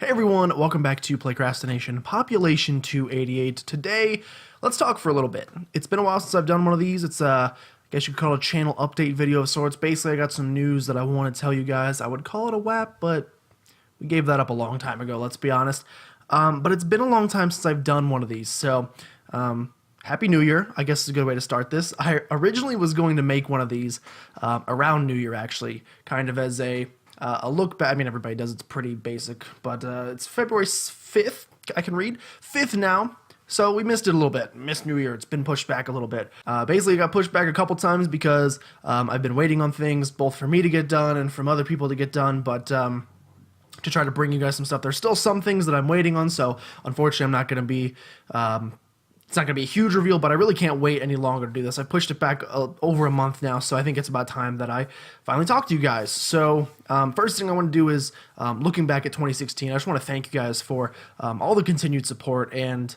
Hey everyone, welcome back to PlaycrastiNation, Population 288. Today, let's talk for a little bit. It's been a while since I've done one of these. It's I guess you could call it a channel update video of sorts. Basically, I got some news that I want to tell you guys. I would call it a WAP, but we gave that up a long time ago, let's be honest. But it's been a long time since I've done one of these, so Happy New Year, I guess is a good way to start this. I originally was going to make one of these around New Year, actually, kind of as a look back. I mean, everybody does. It's pretty basic, but it's February 5th. I can read 5th now. So we missed it a little bit. Missed New Year. It's been pushed back a little bit. Basically, it got pushed back a couple times because I've been waiting on things, both for me to get done and from other people to get done. But to try to bring you guys some stuff, there's still some things that I'm waiting on. So unfortunately, I'm not going to be. It's not going to be a huge reveal, but I really can't wait any longer to do this. I pushed it back over a month now, so I think it's about time that I finally talk to you guys. So first thing I want to do is, looking back at 2016, I just want to thank you guys for all the continued support and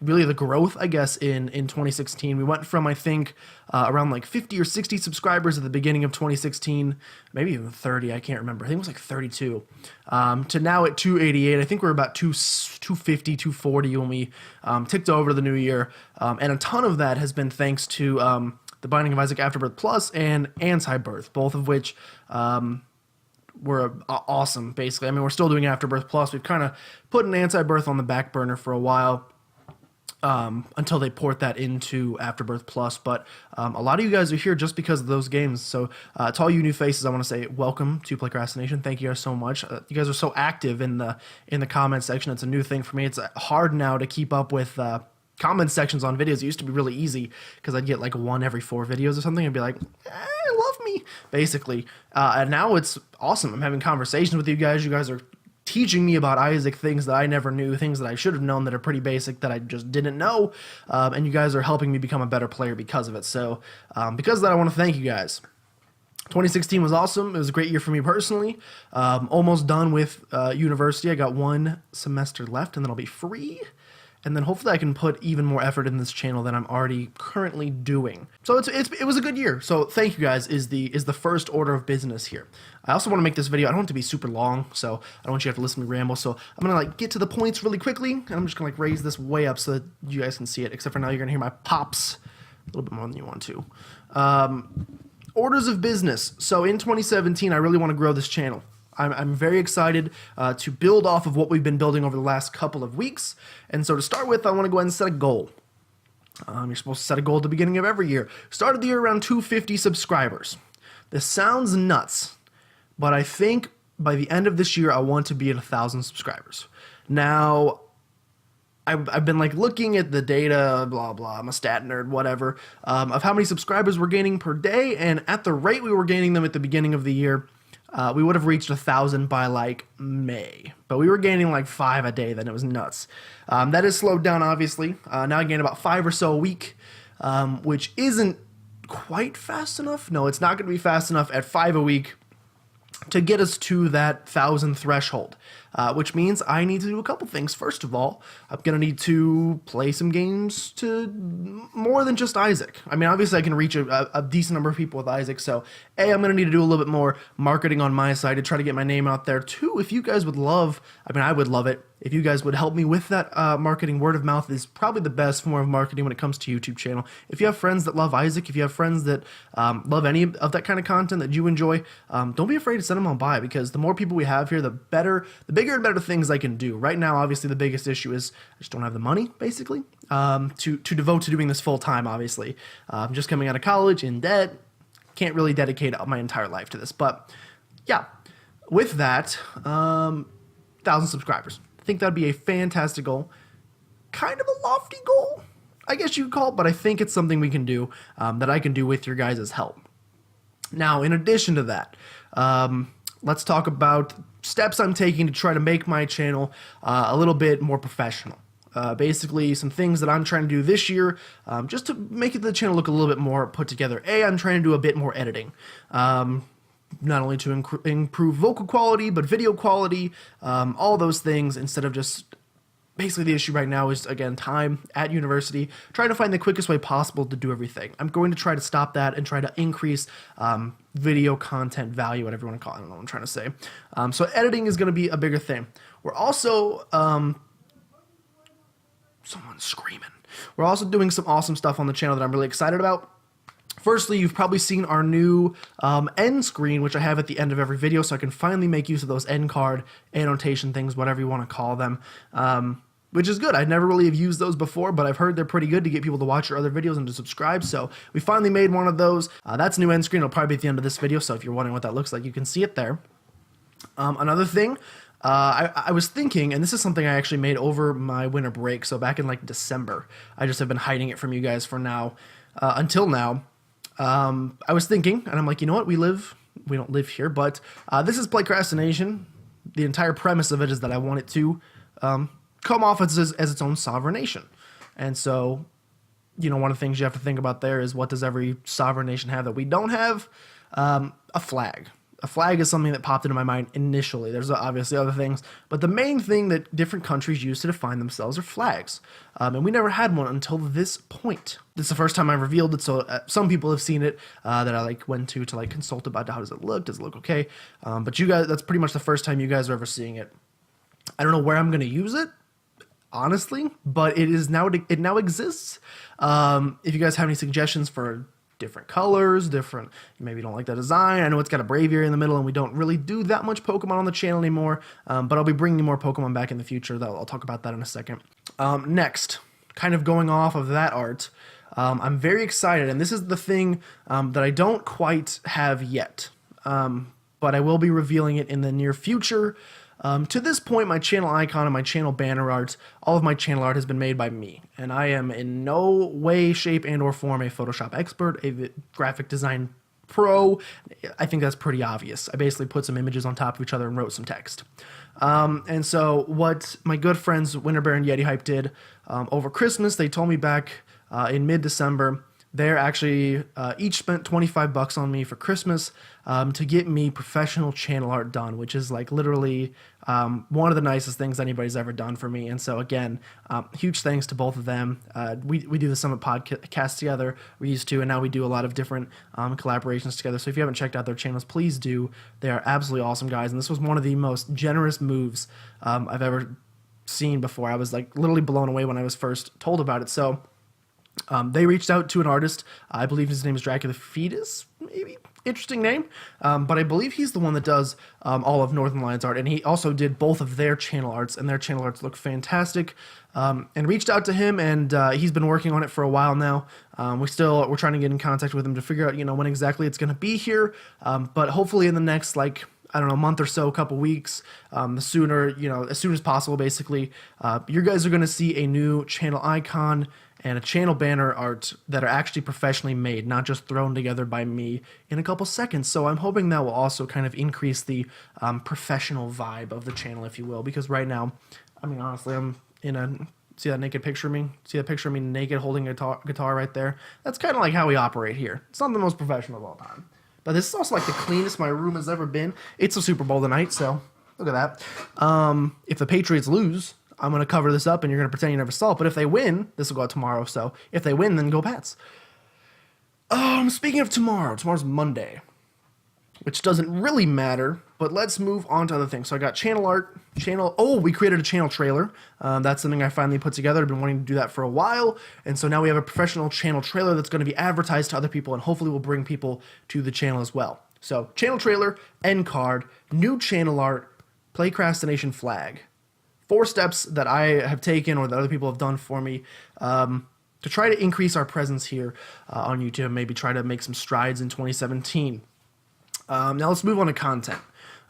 really the growth, I guess, in 2016. We went from, I think, around like 50 or 60 subscribers at the beginning of 2016, maybe even 30, I can't remember. I think it was like 32, to now at 288. I think we're about 250, 240 when we ticked over to the new year. And a ton of that has been thanks to the Binding of Isaac Afterbirth Plus and Anti-Birth, both of which were awesome, basically. I mean, we're still doing Afterbirth Plus. We've kind of put an Anti-Birth on the back burner for a while. Until they port that into Afterbirth Plus, but a lot of you guys are here just because of those games. So to all you new faces, I want to say welcome to PlaycrastiNation. Thank you guys so much. You guys are so active in the comment section. It's a new thing for me. It's hard now to keep up with comment sections on videos. It used to be really easy because I'd get like one every 4 videos or something and be like, love me, basically. And now it's awesome. I'm having conversations with you guys. You guys are teaching me about Isaac, things that I never knew, things that I should have known that are pretty basic that I just didn't know, and you guys are helping me become a better player because of it. So because of that, I want to thank you guys. 2016 was awesome. It was a great year for me personally. Almost done with university. I got 1 semester left, and then I'll be free. And then hopefully I can put even more effort in this channel than I'm already currently doing. So it was a good year. So thank you guys is the first order of business here. I also want to make this video, I don't want it to be super long, so I don't want you to have to listen to me ramble. So I'm gonna like get to the points really quickly, and I'm just gonna like raise this way up so that you guys can see it. Except for now you're gonna hear my pops a little bit more than you want to. Orders of business. So in 2017, I really want to grow this channel. I'm very excited to build off of what we've been building over the last couple of weeks. And so to start with, I want to go ahead and set a goal. You're supposed to set a goal at the beginning of every year. Started the year around 250 subscribers. This sounds nuts, but I think by the end of this year, I want to be at 1,000 subscribers. Now, I've been like looking at the data, blah, blah, I'm a stat nerd, whatever, of how many subscribers we're gaining per day. And at the rate we were gaining them at the beginning of the year, we would have reached 1,000 by like May, but we were gaining like 5 a day then. It was nuts. That has slowed down, obviously. Now I gain about 5 or so a week, which isn't quite fast enough. No, it's not going to be fast enough at 5 a week to get us to that 1,000 threshold, which means I need to do a couple things. First of all, I'm going to need to play some games to more than just Isaac. I mean, obviously I can reach a decent number of people with Isaac, so A, I'm going to need to do a little bit more marketing on my side to try to get my name out there. 2, if you guys would love, I mean, I would love it if you guys would help me with that marketing. Word of mouth is probably the best form of marketing when it comes to YouTube channel. If you have friends that love Isaac, if you have friends that love any of that kind of content that you enjoy, don't be afraid to send them on by, because the more people we have here, the bigger and better things I can do. Right now, obviously, the biggest issue is I just don't have the money, basically, to devote to doing this full time, obviously. I'm just coming out of college, in debt, can't really dedicate my entire life to this. But yeah, with that, 1,000 subscribers. I think that'd be a fantastic goal. Kind of a lofty goal, I guess you could call it, but I think it's something we can do, that I can do with your guys' help. Now, in addition to that, let's talk about steps I'm taking to try to make my channel a little bit more professional. Basically, some things that I'm trying to do this year, just to make the channel look a little bit more put together. I'm trying to do a bit more editing. Not only to improve vocal quality, but video quality, all those things, instead of just basically the issue right now is, again, time at university, trying to find the quickest way possible to do everything. I'm going to try to stop that and try to increase video content value, whatever you want to call it. I don't know what I'm trying to say. So editing is going to be a bigger thing. We're also... someone's screaming. We're also doing some awesome stuff on the channel that I'm really excited about. Firstly, you've probably seen our new end screen, which I have at the end of every video, so I can finally make use of those end card annotation things, whatever you want to call them, which is good. I never really have used those before, but I've heard they're pretty good to get people to watch your other videos and to subscribe, so we finally made one of those. That's a new end screen. It'll probably be at the end of this video, so if you're wondering what that looks like, you can see it there. Another thing, I was thinking, and this is something I actually made over my winter break, so back in like December. I just have been hiding it from you guys for now, until now. I was thinking, and I'm like, you know what, we don't live here, but this is PlaycrastiNation. The entire premise of it is that I want it to come off as its own sovereign nation. And so, you know, one of the things you have to think about there is, what does every sovereign nation have that we don't have? A flag. A flag is something that popped into my mind initially. There's obviously other things, but the main thing that different countries use to define themselves are flags. And we never had one until this point. This is the first time I revealed it, so some people have seen it that I like went to like consult about how does it look okay. But you guys, that's pretty much the first time you guys are ever seeing it. I don't know where I'm going to use it, honestly, but it now exists. If you guys have any suggestions for different colors, maybe you don't like the design. I know it's got a Braviary in the middle, and we don't really do that much Pokemon on the channel anymore, but I'll be bringing more Pokemon back in the future. I'll talk about that in a second. Next, kind of going off of that art, I'm very excited, and this is the thing that I don't quite have yet, but I will be revealing it in the near future. To this point, my channel icon and my channel banner art, all of my channel art has been made by me, and I am in no way, shape, and or form a Photoshop expert, a graphic design pro. I think that's pretty obvious. I basically put some images on top of each other and wrote some text. And so what my good friends Winter Bear and Yeti Hype did over Christmas, they told me back in mid-December, they're actually each spent $25 on me for Christmas to get me professional channel art done, which is like literally one of the nicest things anybody's ever done for me. And so again, huge thanks to both of them. We do the Summit podcast together. We used to, and now we do a lot of different collaborations together. So if you haven't checked out their channels, please do. They are absolutely awesome guys. And this was one of the most generous moves I've ever seen before. I was like literally blown away when I was first told about it. So they reached out to an artist. I believe his name is Dracula Fetus, maybe. Interesting name. But I believe he's the one that does all of Northern Lions art, and he also did both of their channel arts, and their channel arts look fantastic. And reached out to him, and he's been working on it for a while now. We're trying to get in contact with him to figure out, when exactly it's going to be here. But hopefully in the next, month or so, a couple weeks, the sooner, as soon as possible, basically, you guys are going to see a new channel icon and a channel banner art that are actually professionally made, not just thrown together by me in a couple seconds. So I'm hoping that will also kind of increase the professional vibe of the channel, if you will, because right now, honestly, I'm in see that naked picture of me? See that picture of me naked holding a guitar right there? That's kind of like how we operate here. It's not the most professional of all time. But this is also like the cleanest my room has ever been. It's a Super Bowl tonight, so look at that. If the Patriots lose, I'm going to cover this up and you're going to pretend you never saw it. But if they win, this will go out tomorrow. So if they win, then go Pats. Speaking of tomorrow's Monday, which doesn't really matter, but let's move on to other things. So I got channel art, we created a channel trailer. That's something I finally put together. I've been wanting to do that for a while. And so now we have a professional channel trailer that's going to be advertised to other people and hopefully will bring people to the channel as well. So channel trailer, end card, new channel art, PlaycrastiNation flag. 4 steps that I have taken or that other people have done for me to try to increase our presence here on YouTube, maybe try to make some strides in 2017. Now let's move on to content.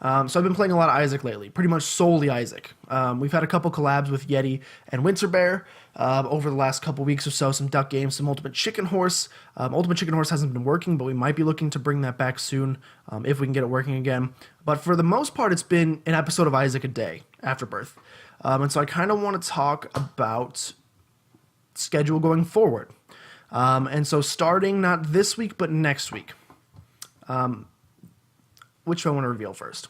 So I've been playing a lot of Isaac lately, pretty much solely Isaac. We've had a couple collabs with Yeti and Winter Bear over the last couple weeks or so, some duck games, some Ultimate Chicken Horse. Ultimate Chicken Horse hasn't been working, but we might be looking to bring that back soon if we can get it working again. But for the most part, it's been an episode of Isaac a day, Afterbirth. And so I kind of want to talk about schedule going forward. And so starting not this week, but next week. Which I want to reveal first.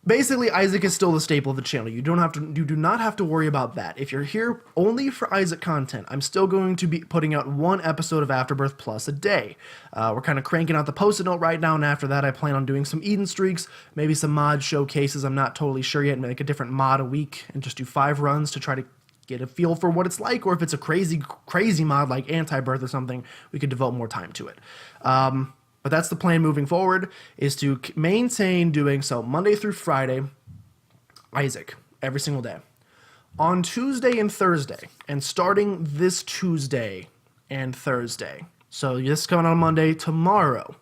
Basically, Isaac is still the staple of the channel. You do not have to worry about that. If you're here only for Isaac content, I'm still going to be putting out one episode of Afterbirth Plus a day. We're kind of cranking out the Post-it note right now, and after that I plan on doing some Eden streaks, maybe some mod showcases. I'm not totally sure yet. Make a different mod a week and just do 5 runs to try to get a feel for what it's like, or if it's a crazy mod like Anti-Birth or something, we could devote more time to it. But that's the plan moving forward, is to maintain doing so Monday through Friday, Isaac, every single day. On Tuesday and Thursday, and starting this Tuesday and Thursday, so this is coming on Monday, tomorrow,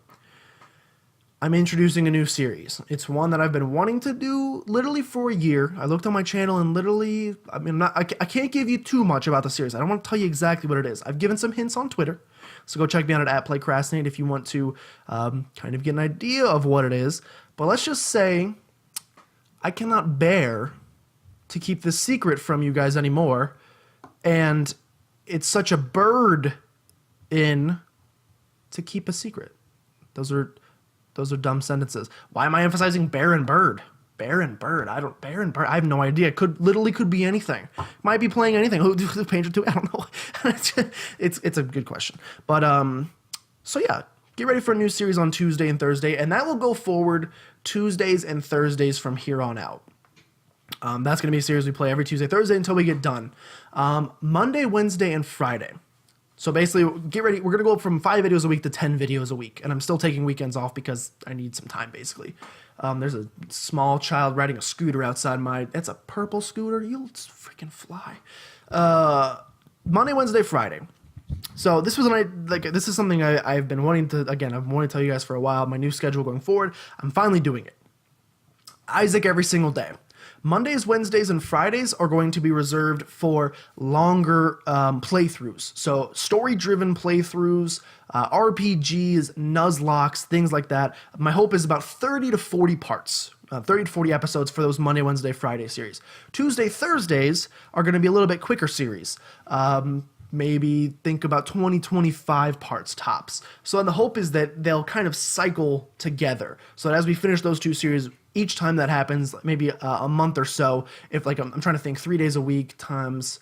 I'm introducing a new series. It's one that I've been wanting to do literally for a year. I looked on my channel and literally, I can't give you too much about the series. I don't want to tell you exactly what it is. I've given some hints on Twitter. So go check me out at PlaycrastiNation if you want to kind of get an idea of what it is. But let's just say I cannot bear to keep this secret from you guys anymore. And it's such a burden to keep a secret. Those are dumb sentences. Why am I emphasizing bear and bird? Bear and bird. Bear and bird. I have no idea. Could be anything. Might be playing anything. Who painted to? I don't know. It's a good question. But so yeah, get ready for a new series on Tuesday and Thursday, and that will go forward Tuesdays and Thursdays from here on out. That's going to be a series we play every Tuesday, Thursday until we get done. Monday, Wednesday, and Friday. So basically, get ready. We're going to go from 5 videos a week to 10 videos a week. And I'm still taking weekends off because I need some time, basically. There's a small child riding a scooter outside that's a purple scooter. You'll freaking fly. Monday, Wednesday, Friday. So this is something I've been wanting to, again, I've wanted to tell you guys for a while. My new schedule going forward, I'm finally doing it. Isaac every single day. Mondays, Wednesdays, and Fridays are going to be reserved for longer playthroughs. So story-driven playthroughs, RPGs, Nuzlocks, things like that. My hope is about 30 to 40 parts, 30 to 40 episodes for those Monday, Wednesday, Friday series. Tuesday, Thursdays are going to be a little bit quicker series. Maybe think about 20, 25 parts tops. So the hope is that they'll kind of cycle together. So that as we finish those two series, each time that happens, maybe a month or so, if like I'm trying to think 3 days a week times,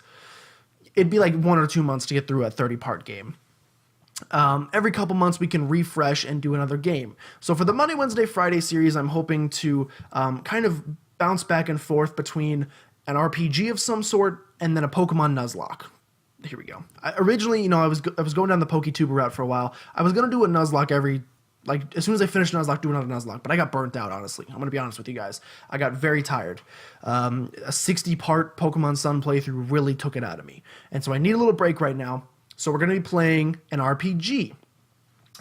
it'd be like 1 or 2 months to get through a 30-part game. Every couple months we can refresh and do another game. So for the Monday, Wednesday, Friday series, I'm hoping to kind of bounce back and forth between an RPG of some sort and then a Pokemon Nuzlocke. Here we go. Originally, I was going down the PokeTuber route for a while. I was going to do a Nuzlocke as soon as I finished Nuzlocke, do another Nuzlocke. But I got burnt out, honestly. I'm going to be honest with you guys. I got very tired. A 60-part Pokemon Sun playthrough really took it out of me. And so I need a little break right now. So we're going to be playing an RPG.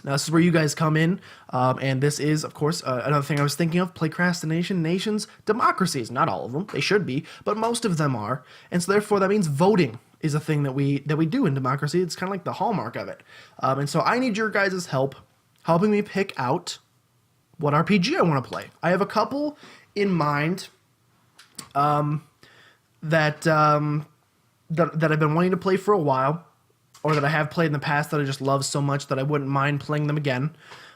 Now, this is where you guys come in. And this is, of course, another thing I was thinking of. PlaycrastiNation nations, democracies. Not all of them. They should be. But most of them are. And so therefore, that means voting is a thing that we do in democracy. It's kind of like the hallmark of it. And so I need your guys' help helping me pick out what RPG I want to play. I have a couple in mind that I've been wanting to play for a while, or that I have played in the past that I just love so much that I wouldn't mind playing them again.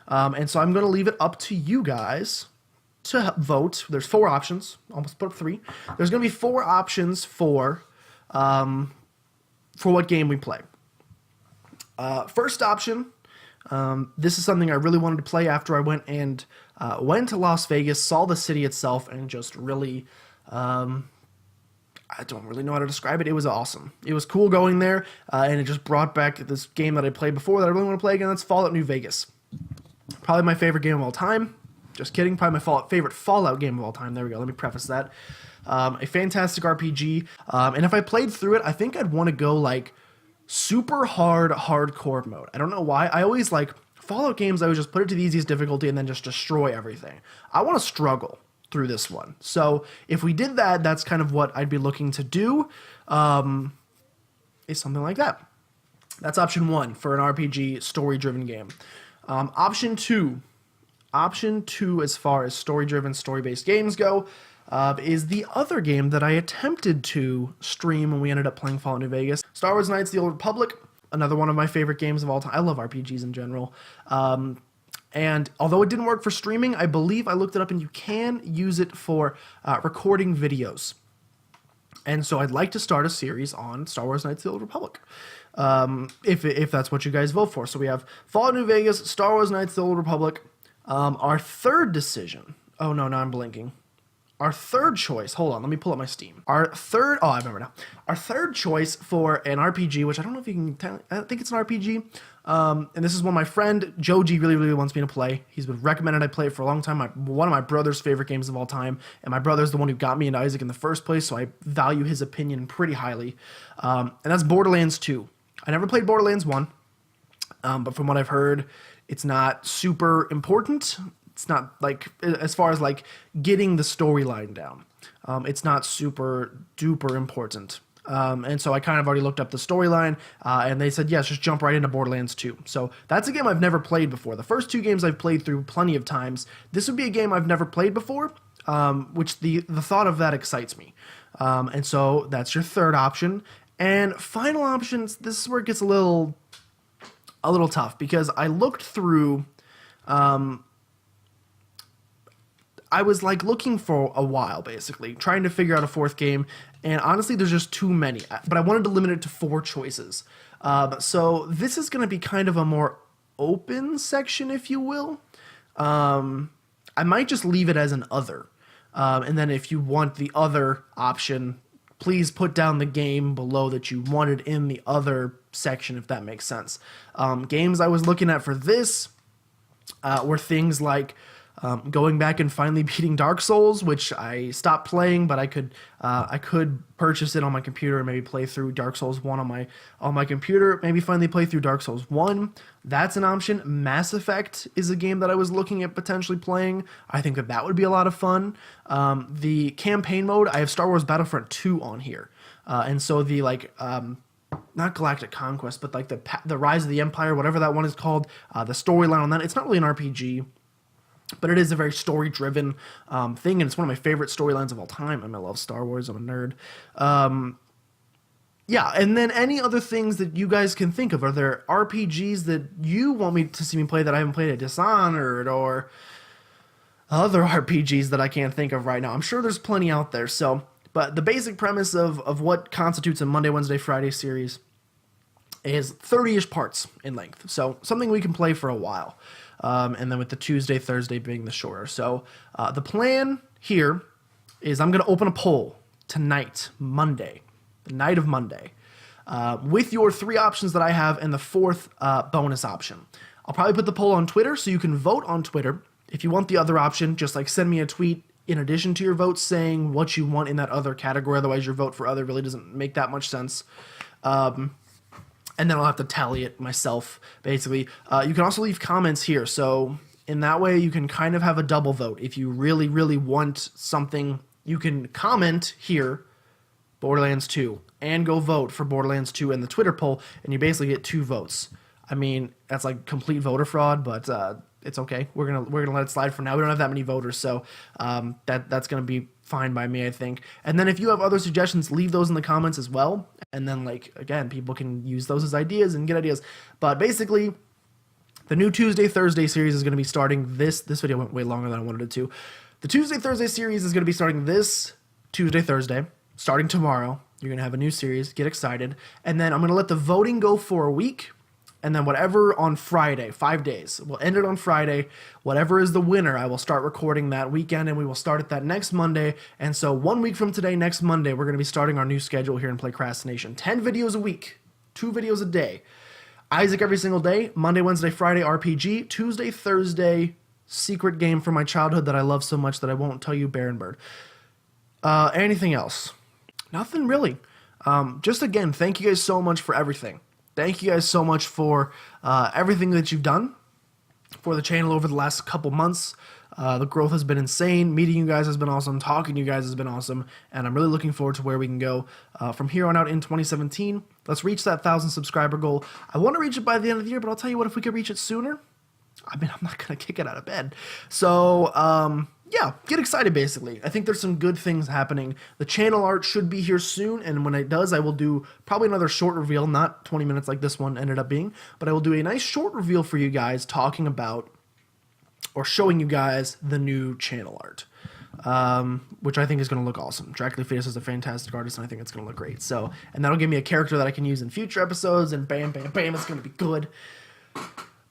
And so I'm going to leave it up to you guys to vote. There's 4 options. Almost put up 3. There's going to be 4 options for what game we play. First option. This is something I really wanted to play after I went to Las Vegas, saw the city itself, and just really, I don't really know how to describe it. It was awesome. It was cool going there, and it just brought back this game that I played before that I really want to play again. That's Fallout New Vegas. Probably my favorite game of all time. Just kidding. Probably my favorite Fallout game of all time. There we go. Let me preface that. A fantastic RPG. And if I played through it, I think I'd want to go like super hardcore mode. I don't know why. I always like Fallout games. I would just put it to the easiest difficulty and then just destroy everything. I want to struggle through this one. So if we did that, that's kind of what I'd be looking to do. Is something like that. That's option 1 for an RPG story-driven game. Option two, as far as story-driven, story-based games go, is the other game that I attempted to stream when we ended up playing Fallout New Vegas. Star Wars Knights: The Old Republic, another one of my favorite games of all time. I love RPGs in general. And although it didn't work for streaming, I believe I looked it up and you can use it for recording videos. And so I'd like to start a series on Star Wars Knights of the Old Republic, if that's what you guys vote for. So we have Fallout New Vegas, Star Wars Knights of the Old Republic. Our third decision. Oh, no, now I'm blinking. Our third choice, hold on, let me pull up my Steam. I remember now. Our third choice for an RPG, which I don't know if you can tell, I think it's an RPG. And this is one my friend, Joji, really, really wants me to play. He's been recommended I play it for a long time. One of my brother's favorite games of all time. And my brother's the one who got me into Isaac in the first place, so I value his opinion pretty highly. And that's Borderlands 2. I never played Borderlands 1, but from what I've heard, it's not super important. It's not like, as far as like getting the storyline down, it's not super duper important. And so I kind of already looked up the storyline, and they said, yes, just jump right into Borderlands 2. So that's a game I've never played before. The first two games I've played through plenty of times. This would be a game I've never played before, which the thought of that excites me. And so that's your third option. And final options, this is where it gets a little tough, because I looked through, I was like looking for a while, basically, trying to figure out a fourth game, and honestly, there's just too many, but I wanted to limit it to 4 choices. So this is going to be kind of a more open section, if you will. I might just leave it as an other, and then if you want the other option, please put down the game below that you wanted in the other section, if that makes sense. Games I was looking at for this were things like going back and finally beating Dark Souls, which I stopped playing, but I could purchase it on my computer and maybe play through Dark Souls 1 on my computer. Maybe finally play through Dark Souls 1. That's an option. Mass Effect is a game that I was looking at potentially playing. I think that would be a lot of fun. The campaign mode, I have Star Wars Battlefront 2 on here, and so the not Galactic Conquest, but like the Rise of the Empire, whatever that one is called, the storyline on that. It's not really an RPG, but it is a very story-driven thing, and it's one of my favorite storylines of all time. I love Star Wars. I'm a nerd. Yeah, and then any other things that you guys can think of. Are there RPGs that you want me to see me play that I haven't played at Dishonored, or other RPGs that I can't think of right now? I'm sure there's plenty out there. So, but the basic premise of what constitutes a Monday, Wednesday, Friday series is 30-ish parts in length. So something we can play for a while. And then with the Tuesday, Thursday being the shorter. So the plan here is I'm going to open a poll tonight, Monday, the night of Monday, with your 3 options that I have and the 4th bonus option. I'll probably put the poll on Twitter, so you can vote on Twitter. If you want the other option, just like send me a tweet in addition to your vote saying what you want in that other category. Otherwise, your vote for other really doesn't make that much sense. And then I'll have to tally it myself, basically. You can also leave comments here, so in that way you can kind of have a double vote. If you really, really want something, you can comment here, Borderlands 2, and go vote for Borderlands 2 in the Twitter poll, and you basically get 2 votes. I mean, that's like complete voter fraud, but it's okay. We're gonna let it slide for now. We don't have that many voters, so that's gonna be fine by me, I think. And then if you have other suggestions, leave those in the comments as well. And then, like, again, people can use those as ideas and get ideas. But basically, the new Tuesday, Thursday series is going to be starting this video went way longer than I wanted it to. The Tuesday, Thursday series is going to be starting this Tuesday, Thursday, starting tomorrow. You're going to have a new series. Get excited. And then I'm going to let the voting go for a week. And then whatever on Friday, 5 days, we'll end it on Friday. Whatever is the winner, I will start recording that weekend, and we will start it that next Monday. And so 1 week from today, next Monday, we're going to be starting our new schedule here in PlaycrastiNation. 10 videos a week, 2 videos a day. Isaac every single day, Monday, Wednesday, Friday, RPG. Tuesday, Thursday, secret game from my childhood that I love so much that I won't tell you, Baron Bird. Anything else? Nothing really. Just again, thank you guys so much for everything. Thank you guys so much for everything that you've done for the channel over the last couple months. The growth has been insane. Meeting you guys has been awesome. Talking to you guys has been awesome. And I'm really looking forward to where we can go from here on out in 2017. Let's reach that 1,000 subscriber goal. I want to reach it by the end of the year, but I'll tell you what, if we could reach it sooner, I mean, I'm not going to kick it out of bed. So, yeah, get excited, basically. I think there's some good things happening. The channel art should be here soon, and when it does, I will do probably another short reveal, not 20 minutes like this one ended up being, but I will do a nice short reveal for you guys talking about or showing you guys the new channel art, which I think is going to look awesome. Dracula Fetus is a fantastic artist, and I think it's going to look great. So, and that'll give me a character that I can use in future episodes, and bam, bam, bam, it's going to be good.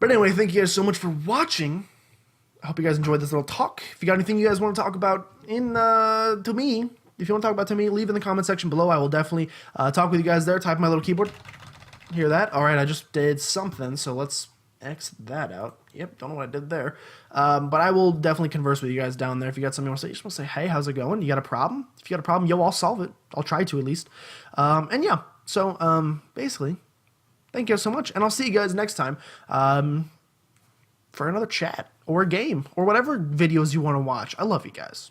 But anyway, thank you guys so much for watching. I hope you guys enjoyed this little talk. If you got anything you guys want to talk about to me, if you want to talk about to me, leave in the comment section below. I will definitely talk with you guys there. Type my little keyboard. Hear that? All right, I just did something, so let's X that out. Yep, don't know what I did there. But I will definitely converse with you guys down there. If you got something you want to say, you just want to say, hey, how's it going? You got a problem? If you got a problem, yo, I'll solve it. I'll try to at least. And yeah, so basically, thank you guys so much. And I'll see you guys next time for another chat or a game or whatever videos you want to watch. I love you guys.